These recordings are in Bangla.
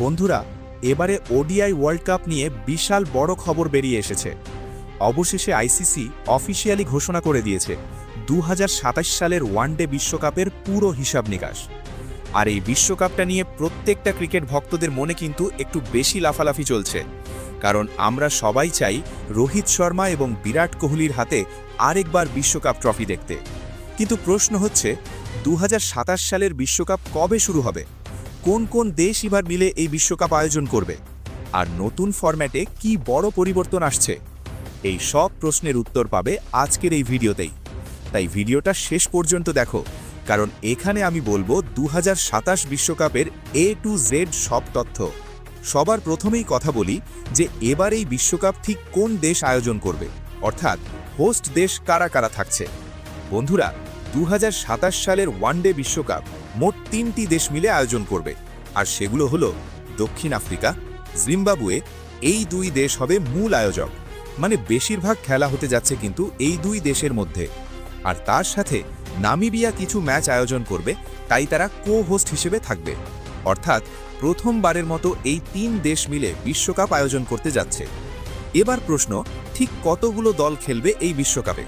বন্ধুরা, এবারে ওডিআই ওয়ার্ল্ড কাপ নিয়ে বিশাল বড় খবর বেরিয়ে এসেছে। অবশেষে আইসিসি অফিসিয়ালি ঘোষণা করে দিয়েছে 2027 সালের ওয়ানডে বিশ্বকাপের পুরো হিসাব নিকাশ। আর এই বিশ্বকাপটা নিয়ে প্রত্যেকটা ক্রিকেট ভক্তদের মনে কিন্তু একটু বেশি লাফালাফি চলছে, কারণ আমরা সবাই চাই রোহিত শর্মা এবং বিরাট কোহলির হাতে আরেকবার বিশ্বকাপ ট্রফি দেখতে। কিন্তু প্রশ্ন হচ্ছে 2027 সালের বিশ্বকাপ কবে শুরু হবে, কোন কোন দেশ এবার মিলে এই বিশ্বকাপ আয়োজন করবে, আর নতুন ফরম্যাটে কি বড় পরিবর্তন আসছে, এই সব প্রশ্নের উত্তর পাবে আজকের এই ভিডিওতেই। তাই ভিডিওটা শেষ পর্যন্ত দেখো, কারণ এখানে আমি বলবো 2027 বিশ্বকাপের A to Z সব তথ্য। সবার প্রথমেই কথা বলি যে এবার এই বিশ্বকাপ ঠিক কোন দেশ আয়োজন করবে, অর্থাৎ হোস্ট দেশ কারা কারা থাকছে। বন্ধুরা, 2027 সালের ওয়ানডে বিশ্বকাপ মোট 3টি দেশ মিলে আয়োজন করবে, আর সেগুলো হলো দক্ষিণ আফ্রিকা, জিম্বাবুয়ে। এই দুই দেশ হবে মূল আয়োজক, মানে বেশিরভাগ খেলা হতে যাচ্ছে কিন্তু এই দুই দেশের মধ্যে। আর তার সাথে নামিবিয়া কিছু ম্যাচ আয়োজন করবে, তাই তারা কো হোস্ট হিসেবে থাকবে। অর্থাৎ প্রথমবারের মতো এই 3 দেশ মিলে বিশ্বকাপ আয়োজন করতে যাচ্ছে। এবার প্রশ্ন, ঠিক কতগুলো দল খেলবে এই বিশ্বকাপে?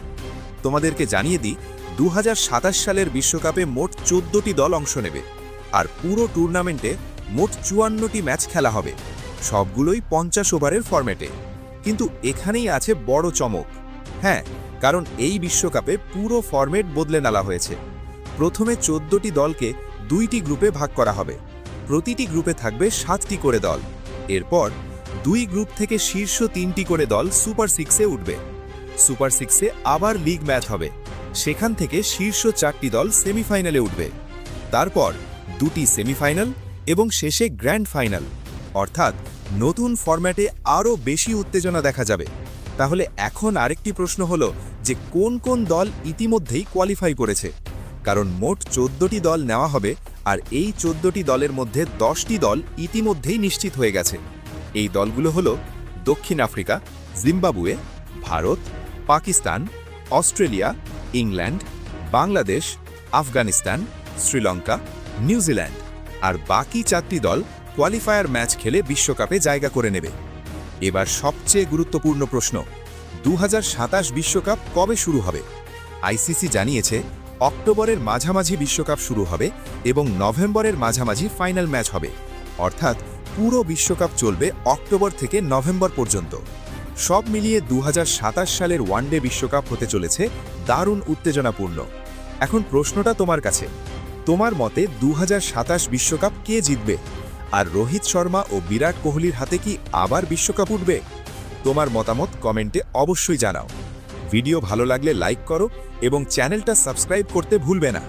তোমাদেরকে জানিয়ে দিই, 2027 সালের বিশ্বকাপে মোট 14টি দল অংশ নেবে, আর পুরো টুর্নামেন্টে মোট 54টি ম্যাচ খেলা হবে, সবগুলোই 50 ওভারের ফরম্যাটে। কিন্তু এখানেই আছে বড় চমক। হ্যাঁ, কারণ এই বিশ্বকাপে পুরো ফরম্যাট বদলে নেওয়া হয়েছে। প্রথমে 14টি দলকে 2টি গ্রুপে ভাগ করা হবে, প্রতিটি গ্রুপে থাকবে 7টি করে দল। এরপর 2 গ্রুপ থেকে শীর্ষ 3টি করে দল সুপার 6-এ উঠবে। সুপার 6-এ আবার লিগ ম্যাচ হবে, সেখান থেকে শীর্ষ 4টি দল সেমিফাইনালে উঠবে। তারপর 2টি সেমিফাইনাল এবং শেষে গ্র্যান্ড ফাইনাল। অর্থাৎ নতুন ফরম্যাটে আরও বেশি উত্তেজনা দেখা যাবে। তাহলে এখন আরেকটি প্রশ্ন হলো যে কোন কোন দল ইতিমধ্যেই কোয়ালিফাই করেছে, কারণ মোট 14টি দল নেওয়া হবে, আর এই 14টি দলের মধ্যে 10টি দল ইতিমধ্যেই নিশ্চিত হয়ে গেছে। এই দলগুলো হলো দক্ষিণ Africa, Zimbabwe, Bharat, Pakistan, Australia, England, Bangladesh, Afghanistan, Sri Lanka, New Zealand. আর বাকি 4টি দল কোয়ালিফায়ার ম্যাচ খেলে বিশ্বকাপে জায়গা করে নেবে। এবার সবচেয়ে গুরুত্বপূর্ণ প্রশ্ন, 2027 বিশ্বকাপ কবে শুরু হবে? আইসিসি জানিয়েছে অক্টোবরের মাঝামাঝি বিশ্বকাপ শুরু হবে এবং নভেম্বরের মাঝামাঝি ফাইনাল ম্যাচ হবে। অর্থাৎ পুরো বিশ্বকাপ চলবে অক্টোবর থেকে নভেম্বর পর্যন্ত। সব মিলিয়ে 2027 সালের ওয়ানডে বিশ্বকাপ হতে চলেছে দারুণ উত্তেজনাপূর্ণ। এখন প্রশ্নটা তোমার কাছে, তোমার মতে 2027 বিশ্বকাপ কে জিতবে? আর রোহিত শর্মা ও বিরাট কোহলির হাতে কি আবার বিশ্বকাপ উঠবে? তোমার মতামত কমেন্টে অবশ্যই জানাও। ভিডিও ভালো লাগলে লাইক করো এবং চ্যানেলটা সাবস্ক্রাইব করতে ভুলবে না।